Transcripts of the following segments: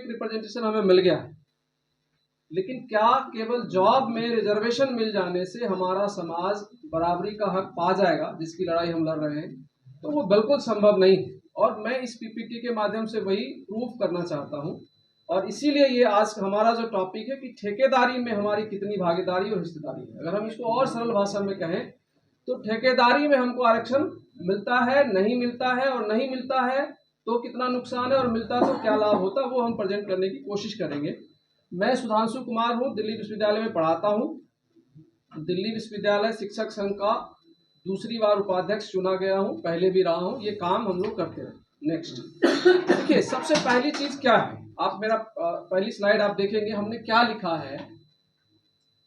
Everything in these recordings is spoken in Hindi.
रिप्रेजेंटेशन हमें मिल गया है, लेकिन क्या केवल जॉब में रिजर्वेशन मिल जाने से हमारा समाज बराबरी का हक पा जाएगा, जिसकी लड़ाई हम लड़ रहे हैं? तो वो बिल्कुल संभव नहीं है। और मैं इस पीपीटी के माध्यम से वही प्रूफ करना चाहता हूँ। और इसीलिए ये आज हमारा जो टॉपिक है कि ठेकेदारी में हमारी कितनी भागीदारी और हिस्सेदारी है। अगर हम इसको और सरल भाषा में कहें तो ठेकेदारी में हमको आरक्षण मिलता है, नहीं मिलता है, और नहीं मिलता है तो कितना नुकसान है, और मिलता है तो क्या लाभ होता है, वो हम प्रेजेंट करने की कोशिश करेंगे। मैं सुधांशु कुमार हूँ, दिल्ली विश्वविद्यालय में पढ़ाता हूँ। दिल्ली विश्वविद्यालय शिक्षक संघ का दूसरी बार उपाध्यक्ष चुना गया हूँ, पहले भी रहा हूँ। ये काम हम लोग करते हैं। नेक्स्ट देखिए, सबसे पहली चीज क्या है, आप मेरा पहली स्लाइड आप देखेंगे, हमने क्या लिखा है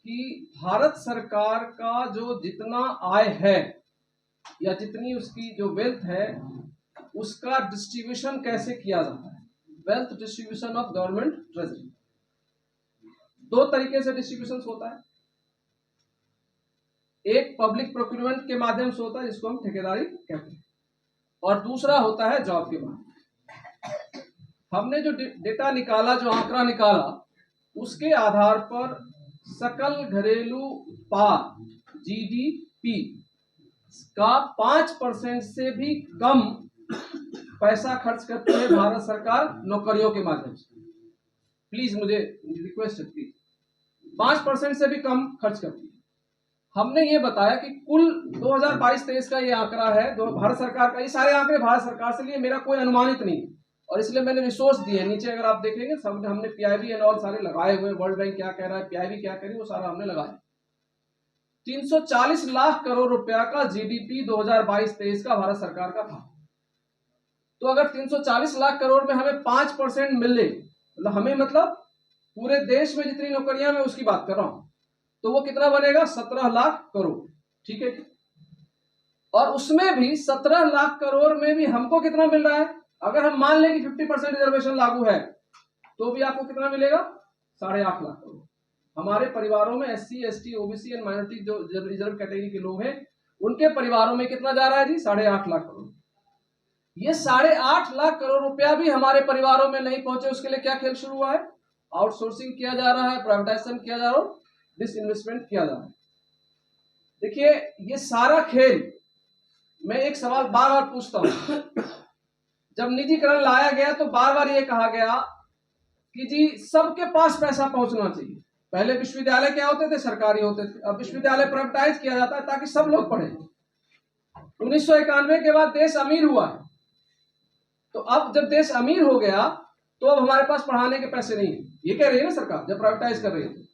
कि भारत सरकार का जो जितना आय है या जितनी उसकी जो वेल्थ है, उसका डिस्ट्रीब्यूशन कैसे किया जाता है। Wealth distribution of government treasury, दो तरीके से डिस्ट्रीब्यूशन होता है। एक पब्लिक प्रोक्यूरमेंट के माध्यम से होता है, जिसको हम ठेकेदारी कहते हैं, और दूसरा होता है जॉब के माध्यम। हमने जो डेटा निकाला, जो आंकड़ा निकाला, उसके आधार पर सकल घरेलू उत्पाद जीडीपी का 5% से भी कम पैसा खर्च करती है भारत सरकार नौकरियों के माध्यम से। प्लीज मुझे रिक्वेस्ट है, प्लीज 5% से भी कम खर्च करती है। हमने ये बताया कि कुल 2022-23 का ये आंकड़ा है, भारत सरकार का। ये सारे आंकड़े भारत सरकार से लिए, मेरा कोई अनुमानित नहीं है, और इसलिए मैंने रिसोर्स दिए नीचे। अगर आप देखेंगे सब हमने पीआईबी एंड ऑल सारे लगाए हुए, वर्ल्ड बैंक क्या कह रहा है, पीआईबी क्या कह रही है, वो सारा हमने लगाया। 340 लाख करोड़ रुपया का जीडीपी 2022-23 का भारत सरकार का था। तो अगर 340 लाख करोड़ में हमें 5% मिले, मतलब हमें, मतलब पूरे देश में जितनी नौकरियां, मैं उसकी बात कर रहा हूं, तो वो कितना बनेगा? 17 लाख करोड़। ठीक है, और उसमें भी 17 लाख करोड़ में भी हमको कितना मिल रहा है? अगर हम मान लें कि 50% रिजर्वेशन लागू है, तो भी आपको कितना मिलेगा? 8.5 लाख करोड़। हमारे परिवारों में SC, ST, OBC and minority जो रिजर्व कैटेगरी के लोग हैं, उनके परिवारों में कितना जा रहा है जी? 8.5 लाख करोड़। ये 8.5 लाख करोड़ रुपया भी हमारे परिवारों में नहीं पहुंचे, उसके लिए क्या खेल शुरू हुआ है? आउटसोर्सिंग किया जा रहा है, प्राइवेटाइजेशन किया जा रहा है, डिसइन्वेस्टमेंट किया जा रहा है। देखिए, ये सारा खेल, मैं एक सवाल बार बार पूछता हूं। जब निजीकरण लाया गया तो बार बार ये कहा गया कि जी सबके पास पैसा पहुंचना चाहिए। पहले विश्वविद्यालय क्या होते थे? सरकारी होते थे। अब विश्वविद्यालय प्राइवेटाइज किया जाता है ताकि सब लोग पढ़े। 1991 के बाद देश अमीर हुआ है, तो अब जब देश अमीर हो गया तो अब हमारे पास पढ़ाने के पैसे नहीं है। ये कह रही है ना सरकार, जब प्राइवेटाइज कर रही है।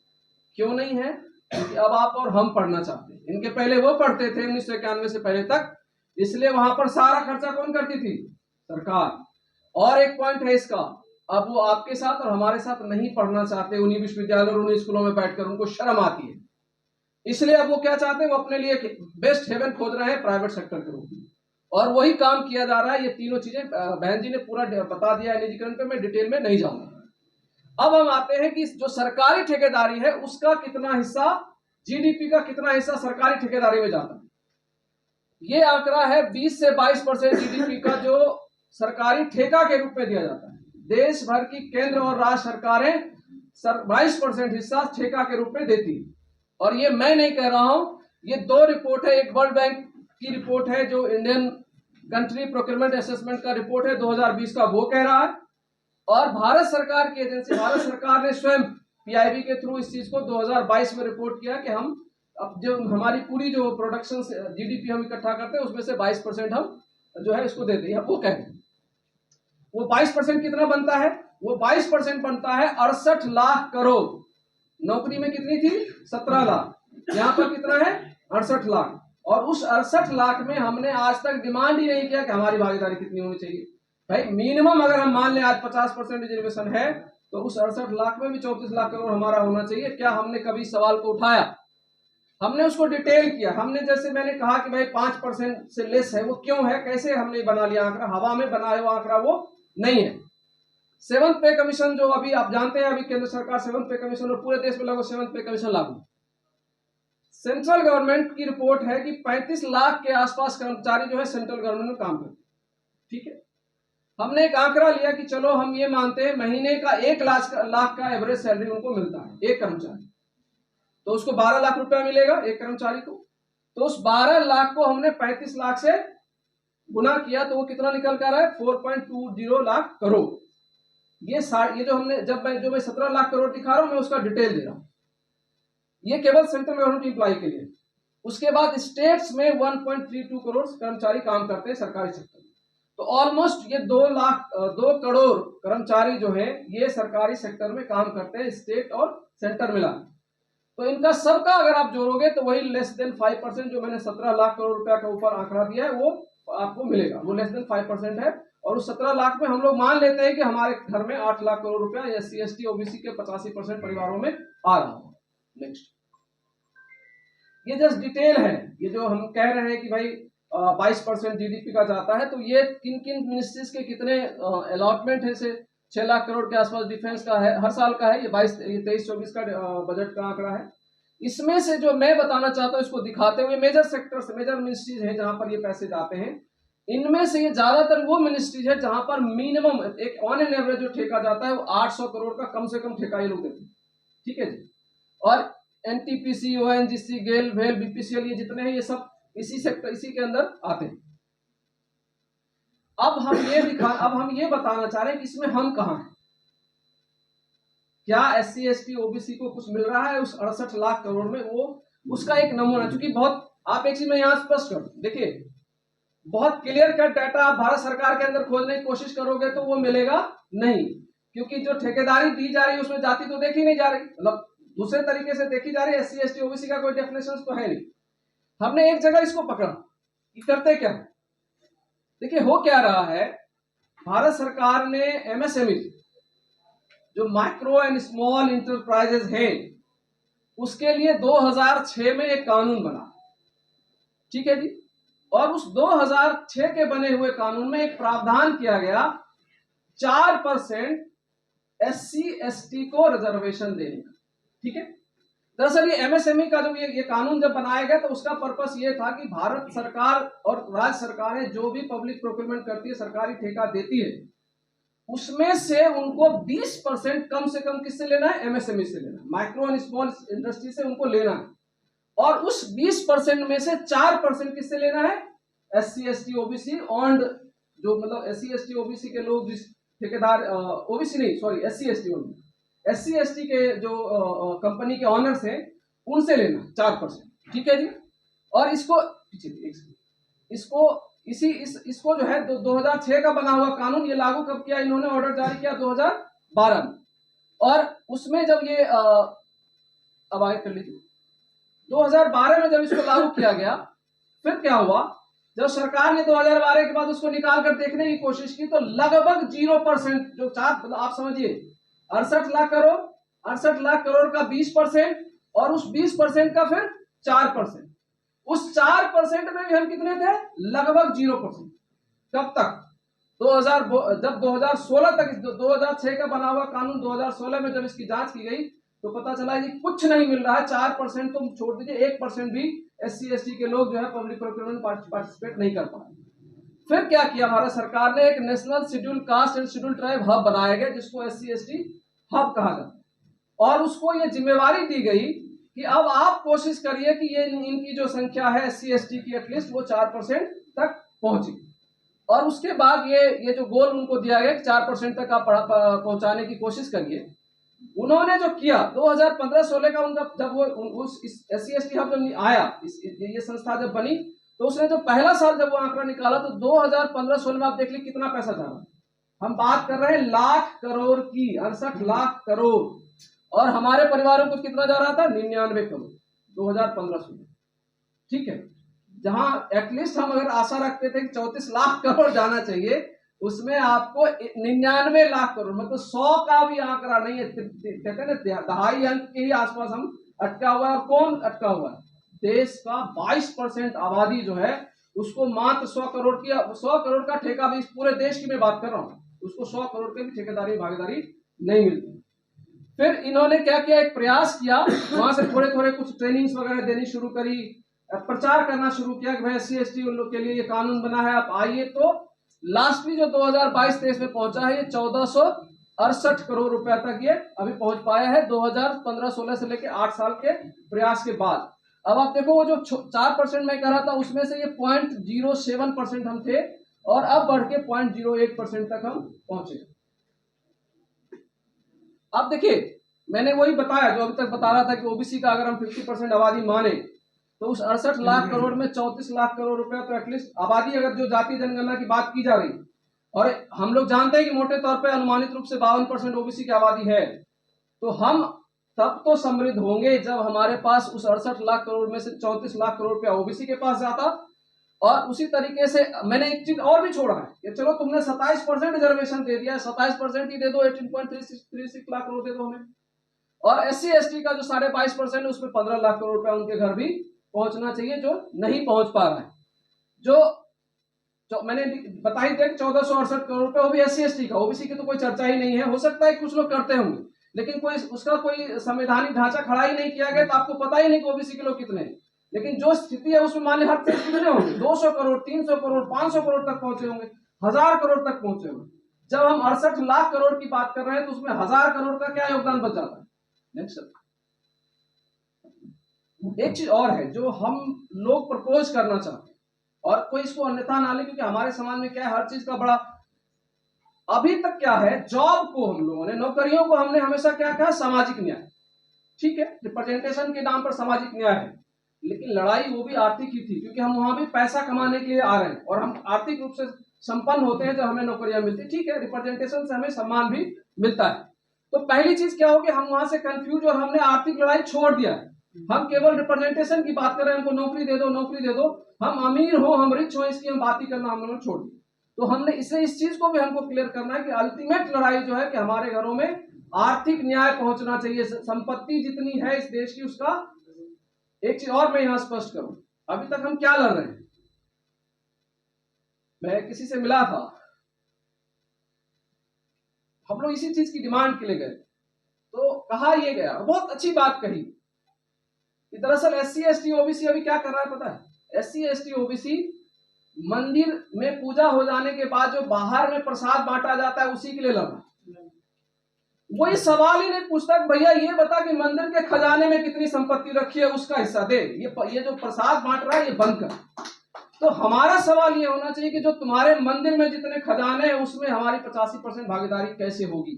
क्यों नहीं है? क्योंकि अब आप और हम पढ़ना चाहते हैं। इनके पहले वो पढ़ते थे 1991 से पहले तक, इसलिए वहां पर सारा खर्चा कौन करती थी? सरकार। और एक पॉइंट है इसका, अब वो आपके साथ और हमारे साथ नहीं पढ़ना चाहते उन्हीं विश्वविद्यालय और उन्हीं स्कूलों में बैठकर, उनको शर्म आती है। इसलिए अब वो क्या चाहते हैं? वो अपने लिए बेस्ट हेवन खोज रहे हैं प्राइवेट सेक्टर के रूप में, और वही काम किया जा रहा है। ये तीनों चीजें बहन जी ने पूरा बता दिया है निजीकरण पे, मैं डिटेल में नहीं जाऊंगा। अब हम आते हैं कि जो सरकारी ठेकेदारी है उसका कितना हिस्सा, जीडीपी का कितना हिस्सा सरकारी ठेकेदारी में जाता है। ये आंकड़ा है 20 से 22% जीडीपी का जो सरकारी ठेका के रूप में दिया जाता है। देश भर की केंद्र और राज्य सरकारें 22% हिस्सा ठेका के रूप में देती है। और ये मैं नहीं कह रहा हूं, ये दो रिपोर्ट है। एक वर्ल्ड बैंक की रिपोर्ट है जो इंडियन कंट्री प्रोक्योरमेंट असेसमेंट का रिपोर्ट है 2020 का, वो कह रहा है, और भारत सरकार की एजेंसी, भारत सरकार ने स्वयं पीआईबी के थ्रू इस चीज को 2022 में रिपोर्ट किया कि हम अब जो हमारी पूरी जो प्रोडक्शन जीडीपी हम इकट्ठा करते हैं उसमें से 22% हम जो है इसको देते हैं। वो कहते हैं वो 22% कितना बनता है? वो 22% बनता है 68 लाख करोड़। नौकरी में कितनी थी? 17 लाख। यहाँ पर कितना है? 68 लाख। और उस 68 लाख में हमने आज तक डिमांड ही नहीं किया कि हमारी भागीदारी कितनी होनी चाहिए। भाई मिनिमम अगर हम मान लें आज 50% रिजर्वेशन है, तो उस 68 लाख में भी 34 लाख करोड़ हमारा होना चाहिए। क्या हमने कभी सवाल को उठाया? हमने उसको डिटेल किया। हमने, जैसे मैंने कहा कि भाई 5% से लेस है, वो क्यों है, कैसे हमने बना लिया आंकड़ा? हवा में बनाया हुआ आंकड़ा वो नहीं है। 7th पे कमीशन जो अभी आप जानते हैं, अभी केंद्र सरकार 7th पे कमीशन, और पूरे देश में लगभग 7th पे कमीशन लागू। सेंट्रल गवर्नमेंट की रिपोर्ट है कि 35 लाख के आसपास कर्मचारी जो है सेंट्रल गवर्नमेंट में काम करते। ठीक है, हमने एक आंकड़ा लिया कि चलो हम ये मानते हैं महीने का 1 लाख का एवरेज सैलरी उनको मिलता है एक कर्मचारी, तो उसको 12 लाख रुपया मिलेगा एक कर्मचारी को। तो उस 12 लाख को हमने 35 लाख से गुना किया तो वो कितना निकल कर रहा है 4.20 लाख करोड़। ये जो हमने जो मैं 17 लाख करोड़ दिखा रहा हूं मैं उसका डिटेल दे रहा हूं, ये केवल सेंट्रल गवर्नमेंट एम्प्लॉय के लिए। उसके बाद स्टेट्स में 1.32 करोड़ कर्मचारी काम करते हैं सरकारी सेक्टर में। तो ऑलमोस्ट ये 2 करोड़ कर्मचारी जो है ये सरकारी सेक्टर में काम करते हैं, स्टेट और सेंटर मिला। तो इनका सबका अगर आप जोड़ोगे तो वही लेस देन 5% जो मैंने 17 लाख करोड़ रुपया का ऊपर आंकड़ा दिया है वो आपको मिलेगा, वो लेस देन 5% है। और उस 17 लाख में हम लोग मान लेते हैं कि हमारे घर में 8 लाख करोड़ रुपया SC ST OBC के 85% परिवारों में आ रहा हो। नेक्स्ट, ये जस्ट डिटेल है, ये जो हम कह रहे हैं कि भाई 22% GDP का जाता है, तो ये किन किन मिनिस्ट्रीज के कितने अलॉटमेंट है से 6 लाख करोड़ के आसपास डिफेंस का है, हर साल का है। ये 23-24 का बजट का आंकड़ा है। इसमें से जो मैं बताना चाहता हूँ इसको दिखाते हुए मेजर सेक्टर्स, मेजर मिनिस्ट्रीज है जहां पर ये पैसे जाते हैं। इनमें से ये ज्यादातर वो मिनिस्ट्रीज है जहां पर मिनिमम एक ऑन एन एवरेज जो ठेका जाता है वो 800 करोड़ का कम से कम ठेका ये लोग देते हैं। ठीक है जी। और NTPC, ONGC, गेल, वेल, BPCL ये जितने हैं ये सब इसी सेक्टर, इसी के अंदर आते हैं। अब हम ये बताना चाह रहे हैं कि इसमें हम कहां हैं, क्या SC ST OBC को कुछ मिल रहा है उस 68 लाख करोड़ में, वो उसका एक नमूना। क्योंकि बहुत आप एक चीज में यहां स्पष्ट कर देखिए, बहुत क्लियर कट डाटा आप भारत सरकार के अंदर खोजने की कोशिश करोगे तो वो मिलेगा नहीं, क्योंकि जो ठेकेदारी दी जा रही है उसमें जाति तो देखी नहीं जा रही, मतलब दूसरे तरीके से देखी जा रही है। SC ST OBC का कोई डेफिनेशन तो है नहीं। हमने एक जगह इसको पकड़ा कि करते क्या, देखिए हो क्या रहा है, भारत सरकार ने MSME जो माइक्रो एंड स्मॉल इंटरप्राइजेज हैं उसके लिए 2006 में एक कानून बना। ठीक है जी। और उस 2006 के बने हुए कानून में एक प्रावधान किया गया 4% SC ST को रिजर्वेशन देने का। ठीक है। दरअसल ये MSME का जब ये कानून जब बनाया गया तो उसका पर्पस ये था कि भारत सरकार और राज्य सरकारें जो भी पब्लिक प्रोक्योरमेंट करती है, सरकारी ठेका देती है, उसमें से उनको 20% कम से कम किससे लेना है, MSME से लेना है, माइक्रो एंड स्मॉल इंडस्ट्री से उनको लेना है। और उस 20% में से 4% किससे लेना है, SC ST OBC ऑन जो मतलब SC ST OBC के लोग जिस ठेकेदार OBC नहीं सॉरी SC SC ST के जो कंपनी के ऑनर्स हैं उनसे लेना 4%। ठीक है जी। और इसको इसको जो है 2006 का बना हुआ कानून ये लागू कब किया इन्होंने, ऑर्डर जारी किया 2012 में। और उसमें जब ये अब आगे कर लीजिए, 2012 में जब इसको लागू किया गया, फिर क्या हुआ, जब सरकार ने 2012 के बाद उसको निकाल कर देखने की कोशिश की तो लगभग 0% जो आप समझिए 68 लाख करोड़ का 20% और उस 20% का फिर 4%, उस 4% में भी हम कितने थे, लगभग 0%। कब तक, जब 2016 तक, 2006 का बना हुआ कानून 2016 में जब इसकी जांच की गई तो पता चला कि कुछ नहीं मिल रहा है। 4% तुम छोड़ दीजिए, 1% भी SC ST के लोग जो है पब्लिक प्रोक्योरमेंट पार्टिसिपेट नहीं कर पाए। फिर क्या किया भारत सरकार ने, एक national schedule caste and schedule tribe hub बनाया गया जिसको SC ST हब कहा जाता है। और उसको ये जिम्मेवारी दी गई कि अब आप कोशिश करिए कि ये इनकी जो संख्या है SC ST की एटलीस्ट वो 4% तक पहुंचे। और उसके बाद ये जो गोल उनको दिया गया 4% तक आप पहुंचाने की कोशिश करिए। उन्होंने जो किया 2015-16 का उनका जब वो उस SC ST हब जब आया, ये संस्था जब बनी तो उसने जो पहला साल जब वो आंकड़ा निकाला तो 2015-16 में आप देख लीजिए कितना पैसा जा रहा है। हम बात कर रहे हैं लाख करोड़ की, 68 लाख करोड़। और हमारे परिवारों को कितना जा रहा था, 99 करोड़ 2015-16। ठीक है। जहां एटलीस्ट हम अगर आशा रखते थे कि 34 लाख करोड़ जाना चाहिए, उसमें आपको 99 लाख करोड़, मतलब 100 का भी आंकड़ा नहीं है, कहते हैं ना दहाई अंक के ही आसपास हम अटका हुआ है। और कौन अटका हुआ है, देश का 22% आबादी जो है उसको मात्र 100 करोड़ का ठेका भी, पूरे देश की मैं बात कर रहा हूँ, उसको 100 करोड़ के भी ठेकेदारी भागीदारी नहीं मिलती। फिर इन्होंने क्या किया, एक प्रयास किया, वहां से थोड़े थोड़े कुछ ट्रेनिंग्स वगैरह देनी शुरू करी, प्रचार करना शुरू किया कि भाई SC ST उन लोग के लिए ये कानून बना है, आप आइए। तो लास्टली जो 2022-23 में पहुंचा है ये 1468 करोड़ रुपया तक ये अभी पहुंच पाया है 2015-16 से लेके 8 साल के प्रयास के बाद। अब आप देखो वो जो 4% मैं कह रहा था उसमें से ये 0.07% हम थे और अब बढ़ के 0.01% तक हम पहुंचे। अब देखिए मैंने वही बताया जो अभी तक बता रहा था कि ओबीसी का अगर हम 50% आबादी माने तो उस 68 लाख करोड़ में 34 लाख करोड़ रुपया तो एटलीस्ट आबादी, अगर जो जातीय जनगणना की बात की जा रही, और हम लोग जानते हैं कि मोटे तौर पे अनुमानित रूप से 52% ओबीसी की आबादी है, तो हम तब तो समृद्ध होंगे जब हमारे पास उस 68 लाख करोड़ में से 34 लाख करोड़ रुपया ओबीसी के पास जाता। और उसी तरीके से मैंने एक चीज और भी छोड़ा है कि चलो तुमने 27% रिजर्वेशन दे दिया, 27% ही दे दो, 18.36 लाख करोड़ दे दो हमें। और SC ST का जो 22.5% है उसमें 15 लाख करोड़ रुपया उनके घर भी पहुंचना चाहिए जो नहीं पहुंच पा रहा है। जो मैंने बताई थी 1468 करोड़ रुपया वो भी SC ST का, ओबीसी की तो कोई चर्चा ही नहीं है। हो सकता है कुछ लोग करते होंगे लेकिन कोई उसका कोई संवैधानिक ढांचा खड़ा ही नहीं किया गया, तो आपको पता ही नहीं कि ओबीसी के लोग कितने हैं। लेकिन जो स्थिति है उसमें मान ली हर तरह कितने होंगे, 200 करोड़, 300 करोड़, 500 करोड़ तक पहुंचे होंगे, 1000 करोड़ तक पहुंचे होंगे। जब हम 68 लाख करोड़ की बात कर रहे हैं तो उसमें 1000 करोड़ का क्या योगदान बच जाता है। नेक्स्ट, एक चीज और है जो हम लोग प्रपोज करना चाहते हैं और कोई इसको अन्यथा ना ले, क्योंकि हमारे समाज में क्या है, हर चीज का बड़ा अभी तक क्या है, जॉब को हम लोगों ने, नौकरियों को हमने हमेशा क्या कहा, सामाजिक न्याय। ठीक है, रिप्रेजेंटेशन के नाम पर सामाजिक न्याय है, लेकिन लड़ाई वो भी आर्थिक ही थी, क्योंकि हम वहां भी पैसा कमाने के लिए आ रहे हैं और हम आर्थिक रूप से संपन्न होते हैं जब हमें नौकरियां मिलती। ठीक है, रिप्रेजेंटेशन से हमें सम्मान भी मिलता है। तो पहली चीज क्या होगी, हम वहां से कंफ्यूज और हमने आर्थिक लड़ाई छोड़ दिया है। हम केवल रिप्रेजेंटेशन की बात कर रहे हैं, हमको नौकरी दे दो, नौकरी दे दो, हम अमीर हो, हम रिच हो, इसकी हम बात ही करना हम लोगों ने छोड़ दी। तो हमने इससे इस चीज को भी हमको क्लियर करना है कि अल्टीमेट लड़ाई जो है कि हमारे घरों में आर्थिक न्याय पहुंचना चाहिए। संपत्ति जितनी है इस देश की उसका, एक चीज और मैं यहां स्पष्ट करूं, अभी तक हम क्या लड़ रहे हैं, मैं किसी से मिला था, हम लोग इसी चीज की डिमांड के लिए गए, तो कहा यह गया, बहुत अच्छी बात कही कि दरअसल SC ST OBC अभी क्या कर रहा है पता है, SC ST OBC मंदिर में पूजा हो जाने के बाद जो बाहर में प्रसाद बांटा जाता है उसी के लिए लड़ रहा है। वही सवाल ही नहीं पूछता भैया ये बता कि मंदिर के खजाने में कितनी संपत्ति रखी है, उसका हिस्सा दे, ये जो प्रसाद बांट रहा है ये बंद कर। तो हमारा सवाल ये होना चाहिए कि जो तुम्हारे मंदिर में जितने खजाने हैं उसमें हमारी 85% भागीदारी कैसे होगी।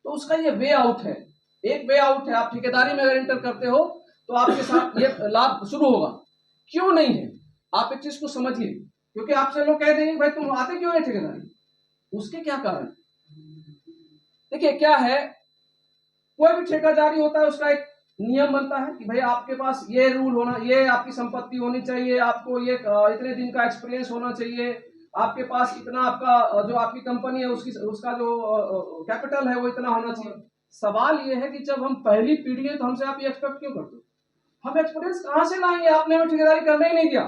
तो उसका ये वे आउट है, एक वे आउट है। आप ठेकेदारी में अगर एंटर करते हो तो आपके साथ ये लाभ शुरू होगा। क्यों नहीं है, आप एक चीज को समझिए, क्योंकि आपसे लोग कह देंगे भाई तुम आते क्यों है ठेकेदारी, उसके क्या कारण। देखिए क्या है, कोई भी ठेका जारी होता है उसका एक नियम बनता है कि भाई आपके पास ये रूल होना, ये आपकी संपत्ति होनी चाहिए, आपको ये इतने दिन का एक्सपीरियंस होना चाहिए, आपके पास इतना, आपका जो आपकी कंपनी है उसका जो कैपिटल है वो इतना होना चाहिए। सवाल ये है कि जब हम पहली पीढ़ी है तो हमसे आप ये एक्सपेक्ट क्यों करते हो, हम एक्सपीरियंस कहां से लाएंगे, आपने हमें ठेकेदारी करना ही नहीं दिया।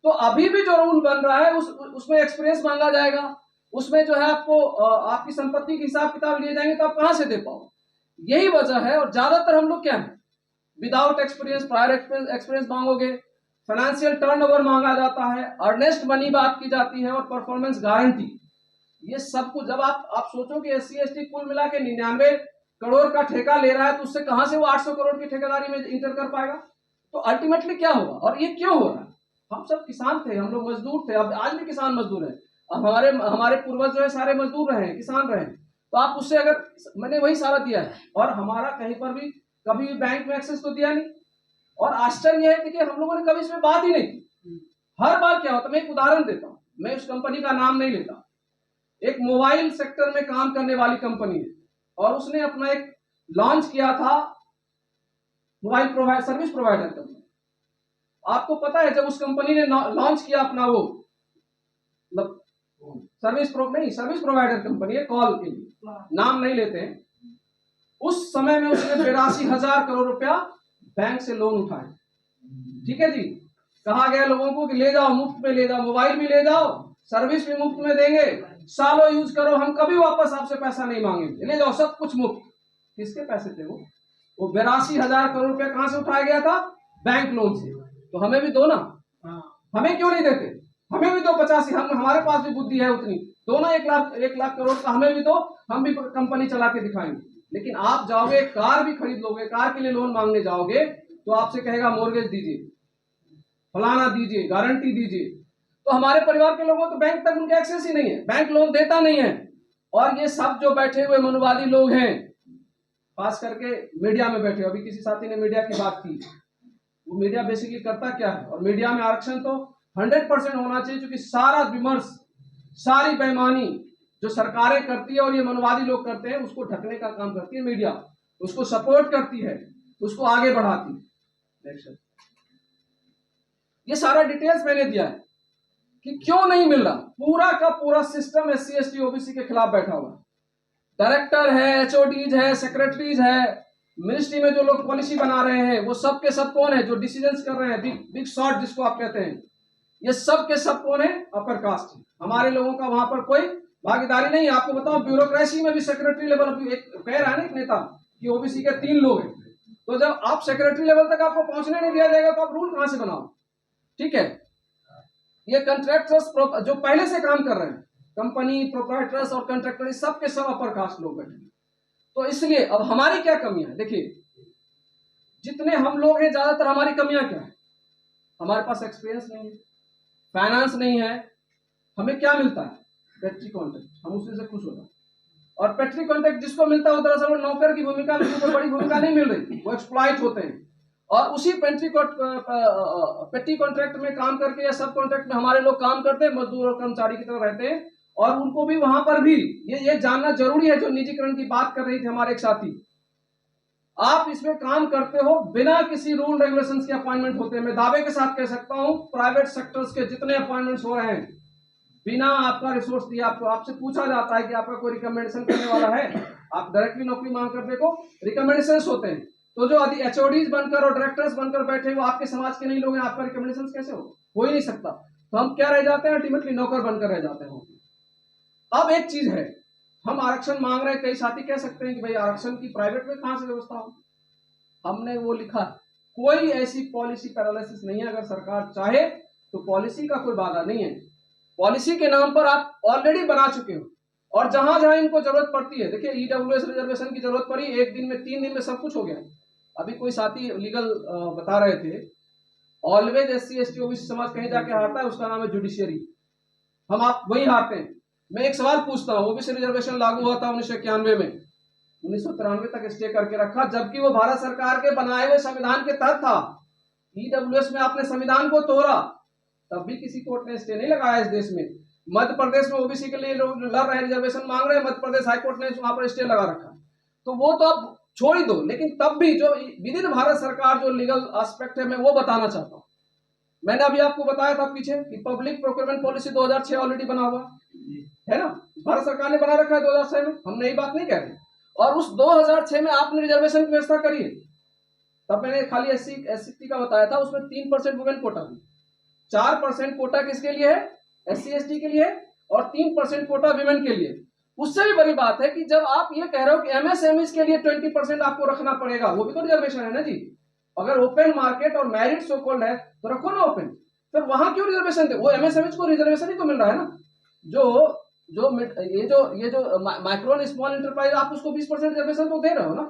तो अभी भी जो रूल बन रहा है उसमें एक्सपीरियंस मांगा जाएगा, उसमें जो है आपको आपकी संपत्ति के हिसाब किताब लिए जाएंगे, तो आप कहां से दे पाओ। यही वजह है। और ज्यादातर हम लोग क्या है, विदाउट एक्सपीरियंस, प्रायर एक्सपीरियंस मांगोगे, फाइनेंशियल टर्नओवर मांगा जाता है, अर्नेस्ट मनी बात की जाती है और परफॉर्मेंस गारंटी, ये सब कुछ। जब आप सोचो कि SC ST कुल मिला के 99 करोड़ का ठेका ले रहा है तो उससे कहां से वो 800 करोड़ की ठेकेदारी में इंटर कर पाएगा। तो अल्टीमेटली क्या होगा, और ये क्यों हो रहा है, हम सब किसान थे, हम लोग मजदूर थे, अब आज भी किसान मजदूर है, हमारे पूर्वज जो है सारे मजदूर रहे, किसान रहे। तो आप उससे, अगर मैंने वही सारा दिया है और हमारा कहीं पर भी कभी भी बैंक में एक्सेस तो दिया नहीं। और आश्चर्य यह है कि हम लोगों ने कभी इसमें बात ही नहीं की। हर बार क्या होता, मैं एक उदाहरण देता हूं, मैं उस कंपनी का नाम नहीं लेता, एक मोबाइल सेक्टर में काम करने वाली कंपनी है और उसने अपना एक लॉन्च किया था, मोबाइल सर्विस प्रोवाइडर कंपनी। आपको पता है जब उस कंपनी ने लॉन्च किया अपना वो सर्विस प्रोवाइडर कंपनी है, कॉल के लिए नाम नहीं लेते हैं, उस समय में उसने 82,000 करोड़ रुपया बैंक से लोन उठाए। ठीक है जी, कहा गया लोगों को कि ले जाओ, मुफ्त में ले जाओ, मोबाइल भी ले जाओ, सर्विस भी मुफ्त में देंगे, सालों यूज करो, हम कभी वापस आपसे पैसा नहीं मांगेंगे, ले जाओ, सब कुछ मुफ्त। किसके पैसे थे वो 82,000 करोड़ रुपया कहां से उठाया गया था, बैंक लोन से। तो हमें भी दो ना, हमें क्यों नहीं देते। हमें भी दो 85, हम हमारे पास भी बुद्धि है उतनी, दोनों 1 लाख करोड़ का हमें भी दो, हम भी कंपनी चला के दिखाएंगे। लेकिन आप जाओगे कार भी खरीद लोगे, कार के लिए लोन मांगने जाओगे तो आपसे कहेगा मोर्गेज दीजिए, फलाना दीजिए, गारंटी दीजिए। तो हमारे परिवार के लोगों तो बैंक तक उनका एक्सेस ही नहीं है, बैंक लोन देता नहीं है। और ये सब जो बैठे हुए मनुवादी लोग हैं, खास करके मीडिया में बैठे, अभी किसी साथी ने मीडिया की बात की, वो मीडिया बेसिकली करता क्या है, और मीडिया में आरक्षण तो 100% होना चाहिए, क्योंकि सारा विमर्श, सारी बेईमानी जो सरकारें करती है और ये मनवादी लोग करते हैं, उसको ढकने का काम करती है मीडिया, उसको सपोर्ट करती है, उसको आगे बढ़ाती है। ये सारा डिटेल्स मैंने दिया है कि क्यों नहीं मिल रहा। पूरा का पूरा सिस्टम SC ST OBC के खिलाफ बैठा हुआ है। डायरेक्टर है, HODs है, सेक्रेटरीज है, मिनिस्ट्री में जो लोग पॉलिसी बना रहे हैं, वो सब के सब कौन है जो डिसीजंस कर रहे हैं, बिग शॉट जिसको आप कहते हैं, ये सब के सब कौन है, अपर कास्ट है। हमारे लोगों का वहां पर कोई भागीदारी नहीं है। आपको बताओ, ब्यूरोक्रेसी में भी सेक्रेटरी लेवल, कह रहा है ना एक नेता कि OBC के 3 लोग हैं, तो जब आप सेक्रेटरी लेवल तक आपको पहुंचने नहीं दिया जाएगा तो आप रूल कहां से बनाओ? ठीक है, ये कंट्रैक्टर्स जो पहले से काम कर रहे हैं, कंपनी प्रोप्राइटर्स और कंट्रैक्टर, सब के सब अपर कास्ट लोग बैठे। तो इसलिए अब हमारी क्या कमियां है, देखिए जितने हम लोग हैं, ज्यादातर हमारी कमियां क्या है, हमारे पास एक्सपीरियंस नहीं है, फाइनेंस नहीं है। हमें क्या मिलता है, पेट्री कॉन्ट्रैक्ट, हम उसी से खुश होता है। और पेट्री कॉन्ट्रैक्ट जिसको मिलता है, दरअसल वो नौकर की भूमिका में कोई बड़ी भूमिका नहीं मिल रही, वो एक्सप्लॉइट होते हैं। और उसी पेट्री कॉन्ट्रैक्ट में काम करके या सब कॉन्ट्रैक्ट में हमारे लोग काम करते हैं, मजदूर और कर्मचारी की तरह रहते हैं। और उनको भी वहां पर भी ये जानना जरूरी है, जो निजीकरण की बात कर रही थी हमारे एक साथी, आप इसमें काम करते हो बिना किसी रूल रेगुलेशंस के अपॉइंटमेंट होते हैं। मैं दावे के साथ कह सकता हूं, प्राइवेट सेक्टर्स के जितने अपॉइंटमेंट्स हो रहे हैं, बिना आपका रिसोर्स दिया, आपसे पूछा जाता है कि आपका कोई रिकमेंडेशन करने वाला है, आप डायरेक्टली नौकरी मांग कर देखो, रिकमेंडेशंस होते हैं। तो जो HODs बनकर और डायरेक्टर्स बनकर बैठे वो आपके समाज के नहीं लोग हैं, आपका रिकमेंडेशन कैसे हो ही नहीं सकता। तो हम क्या रह जाते हैं, अल्टीमेटली नौकर बनकर रह जाते हैं। अब एक चीज है, हम आरक्षण मांग रहे हैं, कई साथी कह सकते हैं कि भाई आरक्षण की प्राइवेट में कहां से व्यवस्था हो। हमने वो लिखा, कोई ऐसी पॉलिसी पैरालिसिस नहीं है। अगर सरकार चाहे तो पॉलिसी का कोई बाधा नहीं है, पॉलिसी के नाम पर आप ऑलरेडी बना चुके हो। और जहां जहां इनको जरूरत पड़ती है, देखिए EWS रिजर्वेशन की जरूरत पड़ी, 1 दिन में 3 दिन में सब कुछ हो गया। अभी कोई साथी लीगल बता रहे थे, ऑलवेज SC ST OBC समाज कहीं जाके हारता है, उसका नाम है जुडिशियरी। हम आप वही हारते हैं। मैं एक सवाल पूछता हूँ, OBC रिजर्वेशन लागू हुआ था 1991 में, 1993 तक स्टे करके रखा, जबकि वो भारत सरकार के बनाए हुए संविधान के तहत था। EWS में आपने संविधान को तोड़ा, तब भी किसी कोर्ट ने स्टे नहीं लगाया इस देश में। मध्य प्रदेश में OBC के लिए लोग लड़ रहे हैं, रिजर्वेशन मांग रहे हैं, मध्य प्रदेश हाईकोर्ट ने वहां पर स्टे लगा रखा। तो वो तो आप छोड़ ही दो, लेकिन तब भी जो विद इन भारत सरकार जो लीगल एस्पेक्ट है, मैं वो बताना चाहता हूँ। मैंने अभी आपको बताया था पीछे कि पब्लिक प्रोक्योरमेंट पॉलिसी 2006 ऑलरेडी बना हुआ है ना, भारत सरकार ने बना रखा है 2006 में, हम नई बात नहीं कह रहे। और उस 2006 में आपने रिजर्वेशन की व्यवस्था करी है, तब मैंने खाली SC का बताया था, उसमें 3% वुमेन कोटा थी, 4% कोटा किसके लिए है, SC ST के लिए, और 3% कोटा विमेन के लिए। उससे भी बड़ी बात है कि जब आप ये कह रहे हो कि MSMEs के लिए 20% आपको रखना पड़ेगा, वो भी तो रिजर्वेशन है ना जी। अगर ओपन मार्केट और मैरिट सो कॉल्ड है तो रखो ना ओपन, फिर वहां क्यों रिजर्वेशन दे? वो MSMEs को रिजर्वेशन ही तो मिल रहा है ना। ये जो माइक्रो एंड स्मॉल एंटरप्राइज, आप उसको 20% रिजर्वेशन तो दे रहे हो ना,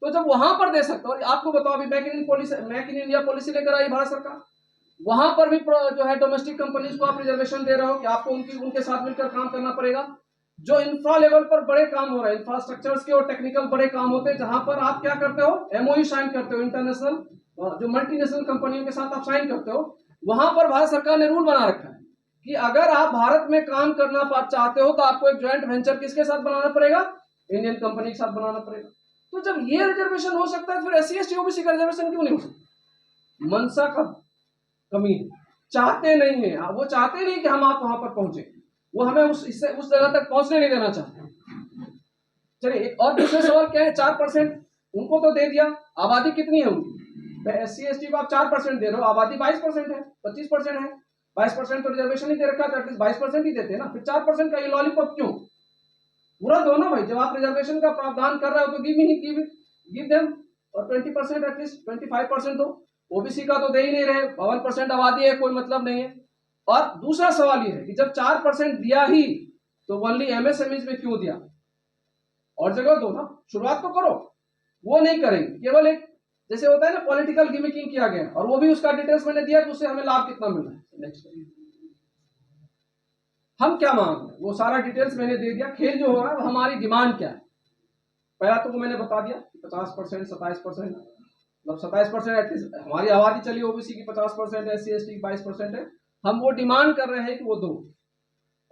तो जब वहां पर दे सकते हो। और आपको बताओ, अभी मेक इन इंडिया पॉलिसी लेकर आई भारत सरकार, वहां पर भी जो है डोमेस्टिक कंपनीज को आप रिजर्वेशन दे रहे हो कि आपको उनके साथ मिलकर काम करना पड़ेगा। जो इंफ्रा लेवल पर बड़े काम हो रहे हैं, इंफ्रास्ट्रक्चर्स के और टेक्निकल बड़े काम होते हैं, जहां पर आप क्या करते हो, MOU साइन करते हो, इंटरनेशनल जो मल्टीनेशनल कंपनियों के साथ आप साइन करते हो, वहां पर भारत सरकार ने रूल बना रखा है कि अगर आप भारत में काम करना चाहते हो तो आपको एक ज्वाइंट वेंचर किसके साथ बनाना पड़ेगा, इंडियन कंपनी के साथ बनाना पड़ेगा। तो जब ये रिजर्वेशन हो सकता है, फिर SC ST OBC का रिजर्वेशन क्यों नहीं हो सकता? मनसा का कमी है, चाहते नहीं है वो, चाहते नहीं कि हम आप वहां पर पहुंचे, वो हमें उस जगह तक पहुंचने नहीं देना चाहते। चलिए, एक और दूसरा सवाल क्या है, 4% उनको तो दे दिया, आबादी कितनी है उनकी? SC ST को आप 4% दे रहे हो, आबादी 22% है, 25% है, 22% तो रिजर्वेशन ही दे रखा है, 22% ही देते हैं ना, फिर 4% का ये लॉलीपॉप क्यों? पूरा दो ना भाई, जब आप रिजर्वेशन का प्रावधान कर रहे हो तो गिव देम, और 20% एटलीस्ट 25% दो। OBC का तो दे ही नहीं रहे, 52% आबादी है, कोई मतलब नहीं है। और दूसरा सवाल ये है कि जब 4% दिया ही तो ओनली एमएसएमई में क्यों दिया? और जगह दो ना, शुरुआत तो करो। वो नहीं करेंगे, केवल एक जैसे होता है ना पॉलिटिकल गिमिकिंग किया गया, और वो भी उसका डिटेल्स मैंने दिया कि उससे हमें लाभ कितना मिल रहा है। नेक्स्ट हम क्या मांग रहे हैं वो सारा डिटेल्स मैंने दे दिया। खेल जो हो रहा है हमारी डिमांड क्या है, पहला तो वो मैंने बता दिया 50%, 27%, मतलब 27% एटलीस्ट हमारी आबादी चली ओबीसी की, 50% SC ST की 22% है। हम वो डिमांड कर रहे हैं कि वो दो।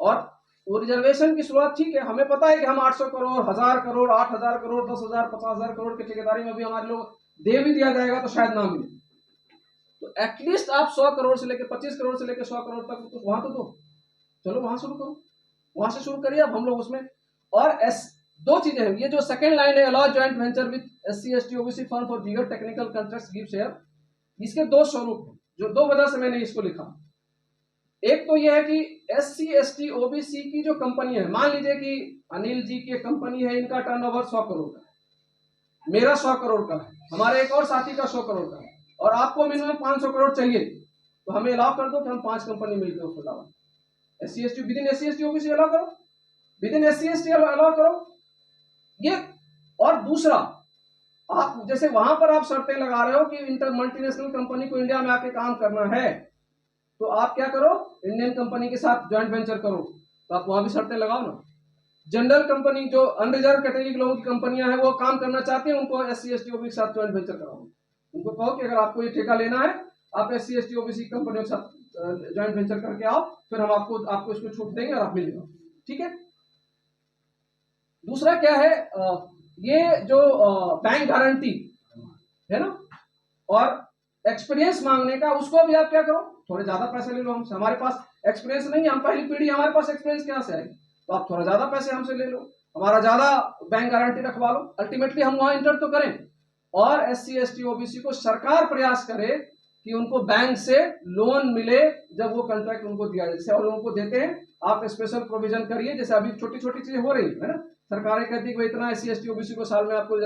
और वो रिजर्वेशन की शुरुआत ठीक है, हमें पता है कि हम 800 करोड़, 1000 करोड़, 8000 करोड़, 10,000, 50,000 करोड़ की ठेकेदारी में भी हमारे लोग दे भी दिया जाएगा तो शायद ना मिले। तो एटलीस्ट आप 100 करोड़ से लेकर 25 करोड़ से लेकर 100 करोड़ तक तो वहां तो दो। चलो वहां शुरू करो, वहां से शुरू करिए। अब हम लोग उसमें और दो चीजें हैं। ये जो सेकंड लाइन है, allow joint venture with SC ST OBC firm for bigger technical contracts give share, इसके दो स्वरूप हैं, जो दो वजह से मैंने इसको लिखा। एक तो यह है कि SC ST OBC की जो कंपनी है, मान लीजिए कि अनिल जी की कंपनी है, इनका टर्नओवर 100 करोड़ का है, मेरा 100 करोड़ का है, हमारे एक और साथी का 100 करोड़ का है, और आपको मिनिमम 500 करोड़ चाहिए, तो हमें अलाउ कर दो कि हम 5 कंपनी मिलकर उसको लाओ। SC ST within SC ST OBC allow करो, विदिन SC ST अलाउ करो ये। और दूसरा, आप जैसे वहां पर आप शर्तें लगा रहे हो कि इंटर मल्टीनेशनल कंपनी को इंडिया में आके काम करना है, तो आप क्या करो, इंडियन कंपनी के साथ ज्वाइंट वेंचर करो, तो आप वहां भी शर्तें लगाओ ना। जनरल कंपनी जो अनरिजर्व कैटेगरी के लोगों की कंपनियां हैं वो काम करना चाहते हैं, उनको SC ST OBC के साथ ज्वाइंट वेंचर कराओ। उनको कहो कि अगर आपको ये ठेका लेना है, आप SC ST OBC कंपनियों के साथ ज्वाइंट वेंचर करके आओ, फिर हम आपको इसको छूट देंगे और आप मिल जाओ। ठीक है। दूसरा क्या है, ये जो बैंक गारंटी है ना, और एक्सपीरियंस मांगने का, उसको भी आप क्या करो, थोड़े ज्यादा पैसे ले लो हमसे। हमारे पास एक्सपीरियंस नहीं है, हम पहली पीढ़ी, हमारे पास एक्सपीरियंस कहां से आएगी, तो आप थोड़ा ज्यादा पैसे हमसे ले लो, हमारा ज्यादा बैंक गारंटी रखवा लो, अल्टीमेटली हम वहां इंटर तो करें। और SC ST OBC को सरकार प्रयास करे कि उनको बैंक से लोन मिले जब वो कॉन्ट्रैक्ट उनको दिया जाए, जैसे और लोगों को देते हैं, आप स्पेशल प्रोविजन करिए। जैसे अभी छोटी छोटी चीजें हो रही है ना, सरकारें कहती है कि इतना SC ST OBC को साल में आपको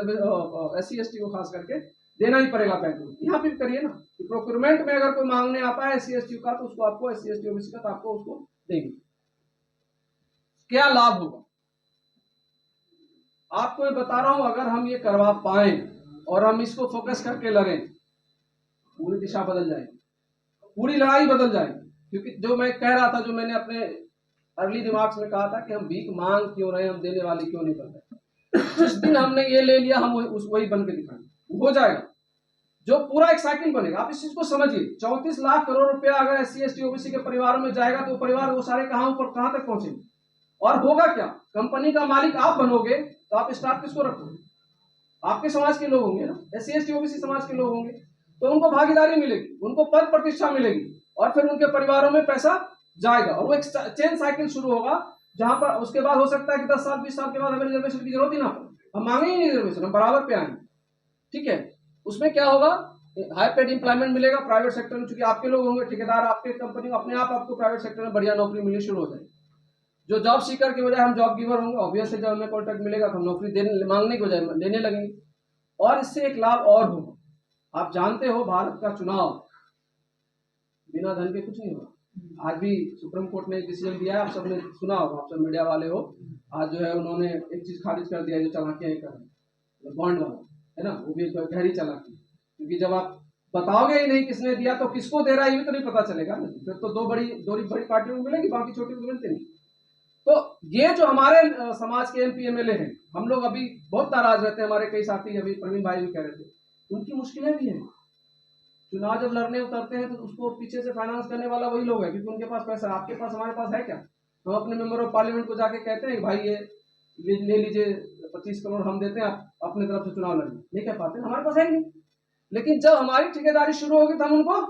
SC ST को खास करके देना ही पड़ेगा बैंक को, यहाँ भी करिए ना। प्रोक्योरमेंट में अगर कोई मांगने आता है SC ST का, तो उसको आपको SC ST OBC का, तो आपको उसको देंगे। क्या लाभ होगा आपको मैं बता रहा हूं, अगर हम ये करवा पाए और हम इसको फोकस करके लड़ें, पूरी दिशा बदल जाएगी, पूरी लड़ाई बदल जाएगी। क्योंकि जो मैं कह रहा था, जो मैंने अपने अर्ली रिमार्क्स में कहा था कि हम भीख मांग क्यों रहे, हम देने वाले क्यों नहीं बन रहे, जिस दिन हमने ये ले लिया, हम वही बन के दिखाएंगे, हो जाएगा। जो पूरा एक साइकिल बनेगा, आप इस चीज को समझिए। 34 लाख करोड़ रुपया अगर SC ST OBC के परिवारों में जाएगा, तो परिवार वो सारे कहां तक पहुंचेंगे, और होगा क्या, कंपनी का मालिक आप बनोगे, तो आप स्टाफ किसको रखोगे, आपके समाज के लोग होंगे ना, SC ST OBC समाज के लोग होंगे, तो उनको भागीदारी मिलेगी, उनको पद प्रतिष्ठा मिलेगी, और फिर उनके परिवारों में पैसा जाएगा, और वो एक चेन साइकिल शुरू होगा, जहां पर उसके बाद हो सकता है कि 10 साल 20 साल के बाद हमें रिजर्वेशन की जरूरत ही ना पड़े, हम मांगे ही नहीं रिजर्वेशन, हम बराबर पे आएंगे। ठीक है। उसमें क्या होगा, हाई पेड एम्प्लॉयमेंट मिलेगा प्राइवेट सेक्टर में, चूंकि आपके लोग होंगे ठेकेदार, आपके कंपनी अपने आप आपको प्राइवेट सेक्टर में बढ़िया नौकरी मिलनी शुरू हो जाएगी। जो जॉब सीकर के बजाय हम जॉब गिवर होंगे, ऑब्वियसली जब हमें कॉन्ट्रैक्ट मिलेगा तो हम नौकरी मांगने के बजाय लेने लगेंगे। और इससे एक लाभ और होगा, आप जानते हो भारत का चुनाव बिना धन के कुछ नहीं होगा। आज भी सुप्रीम कोर्ट ने एक डिसीजन दिया है, आप सबने सुना होगा, आप सब मीडिया वाले हो। आज जो है उन्होंने एक चीज खारिज कर दिया, जो चालाकियां कर रहे, बॉन्ड वाला है ना, वो भी एक गहरी चालाकी, क्योंकि जब आप बताओगे ही नहीं किसने दिया, तो किसको दे रहा है ये तो नहीं पता चलेगा ना, फिर तो दो बड़ी पार्टियों को मिलेगी, बाकी छोटी को मिलती नहीं। तो ये जो हमारे समाज के MP MLA हैं, हम लोग अभी बहुत नाराज रहते हैं, हमारे कई साथी, अभी प्रवीण भाई भी कह रहे थे, उनकी मुश्किलें भी हैं। चुनाव जब लड़ने उतरते हैं तो उसको पीछे से फाइनेंस करने वाला वही लोग है, क्योंकि उनके पास पैसा, आपके पास हमारे पास है क्या। हम अपने मेंबर ऑफ पार्लियामेंट को जाके कहते हैं कि भाई ये ले लीजिए 25 करोड़ हम देते हैं, आप अपने तरफ से चुनाव लड़िए, नहीं कह पाते, हमारे पास है ही नहीं। लेकिन जब हमारी ठेकेदारी शुरू होगी तो हम उनको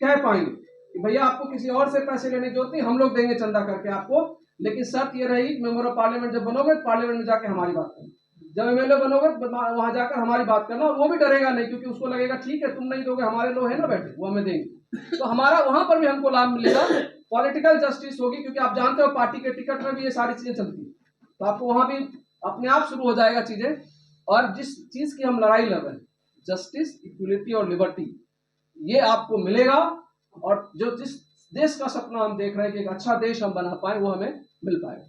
कह पाएंगे कि भैया आपको किसी और से पैसे लेने की जरूरत नहीं, हम लोग देंगे चंदा करके आपको, लेकिन शर्त ये रहेगी, मेंबर ऑफ पार्लियामेंट जब बनोगे पार्लियामेंट में जाके हमारी बात करना, जब MLA बनोगे वहां जाकर हमारी बात करना, और वो भी डरेगा नहीं, क्योंकि उसको लगेगा ठीक है तुम नहीं दोगे, हमारे लोग हैं ना बैठे, वो हमें देंगे, तो हमारा वहां पर भी हमको लाभ मिलेगा, पॉलिटिकल जस्टिस होगी, क्योंकि आप जानते हो पार्टी के टिकट में भी ये सारी चीजें चलती है, तो आपको वहां भी अपने आप शुरू हो जाएगा चीजें। और जिस चीज की हम लड़ाई लड़ रहे हैं, जस्टिस, इक्वलिटी और लिबर्टी, ये आपको मिलेगा। और जो जिस देश का सपना हम देख रहे हैं कि एक अच्छा देश हम बना पाए, वो हमें मिल पाएगा।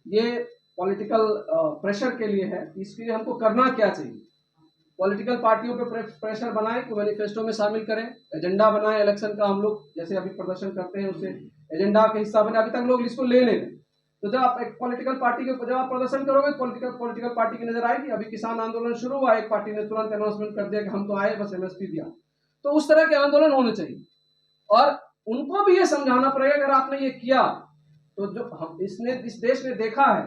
ये पॉलिटिकल प्रेशर के लिए है। इसके लिए हमको करना क्या चाहिए? पॉलिटिकल पार्टियों पे प्रेशर बनाएं कि मैनिफेस्टो में शामिल करें, एजेंडा बनाएं इलेक्शन का। हम लोग जैसे अभी प्रदर्शन करते हैं उससे एजेंडा के हिस्सा बने। अभी तक लोग इसको ले लें, तो जब आप एक पॉलिटिकल पार्टी के जब आप प्रदर्शन करोगे, पॉलिटिकल पार्टी की नजर आएगी। अभी किसान आंदोलन शुरू हुआ, एक पार्टी ने तुरंत अनाउंसमेंट कर दिया कि हम तो आए, बस एमएसपी दिया। तो उस तरह के आंदोलन होने चाहिए और उनको भी ये समझाना पड़ेगा अगर आपने ये किया तो जो हम इस देश ने देखा है,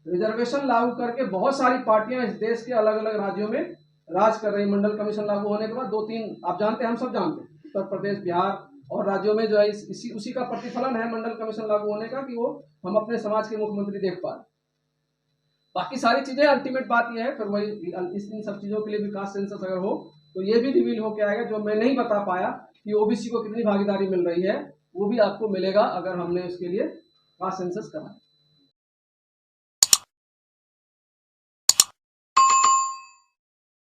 रिजर्वेशन लागू करके बहुत सारी पार्टियां इस देश के अलग अलग राज्यों में राज कर रही। मंडल कमीशन लागू होने के बाद 2-3 आप जानते हैं, हम सब जानते हैं, उत्तर प्रदेश, बिहार और राज्यों में जो है उसी का प्रतिफलन है मंडल कमीशन लागू होने का कि वो हम अपने समाज के मुख्यमंत्री देख पा रहे। बाकी सारी चीजें अल्टीमेट बात यह है, फिर वही इन सब चीजों के लिए भी कास्ट सेंसस अगर हो तो ये भी रिवील होकर आएगा, जो मैं नहीं बता पाया कि ओबीसी को कितनी भागीदारी मिल रही है, वो भी आपको मिलेगा अगर हमने उसके लिए कास्ट सेंसस कराया।